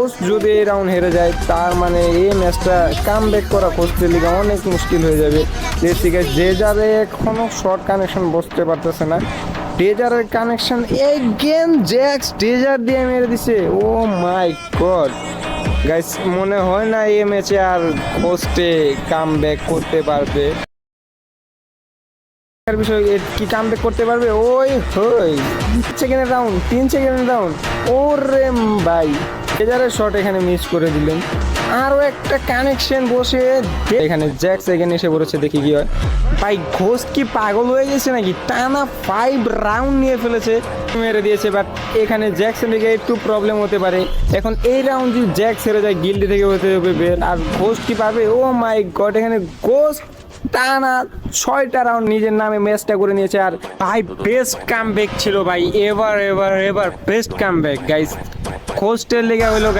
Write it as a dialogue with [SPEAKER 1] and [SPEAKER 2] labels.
[SPEAKER 1] Coach যদি এই round হেরে যায় তার মানে এই ম্যাচটা কাম ব্যাক করা কোচের লিগে অনেক মুশকিল হয়ে যাবে। দেখছি গাইস যে যারে এখনো শর্ট কানেকশন বসতে পারতেছে না, ডেজারের কানেকশন এই গেম জ্যাক্স ডেজার দিয়ে মেরে দিছে। ও মাই গড গাইস, মনে হয় না এই ম্যাচে আর কোস্টে কাম ব্যাক করতে পারবে। বিষয় কি কাম ব্যাক করতে পারবে? ওই হই 3 সেকেন্ডের রাউন্ড। ওরে ভাই ডেজারের শট এখানে মিস করে দিলেন। আরও একটা কানেকশন বসে এখানে জ্যাক্স এখানে এসে পড়েছে, দেখি কি হয়। ভাই ঘোস্ট কি পাগল হয়ে গেছে নাকি? টানা 5 রাউন্ড নিয়ে ফেলেছে, মেরে দিয়েছে। বাট এখানে জ্যাক্সের দিকে একটু প্রবলেম হতে পারে। এখন এই রাউন্ড যদি জ্যাক্স হেরে যায় গিল্ডি থেকে হতে হবে বের, আর ঘোস্ট কি পাবে? ও মাই গড, এখানে ঘোস্ট টানা 6টা রাউন্ড নিজের নামে ম্যাচটা করে নিয়েছে। আর ভাই বেস্ট কামব্যাক ছিল ভাই, এভার বেস্ট কামব্যাক গাইস। ঘোস্টের লেগে হলো গাইস।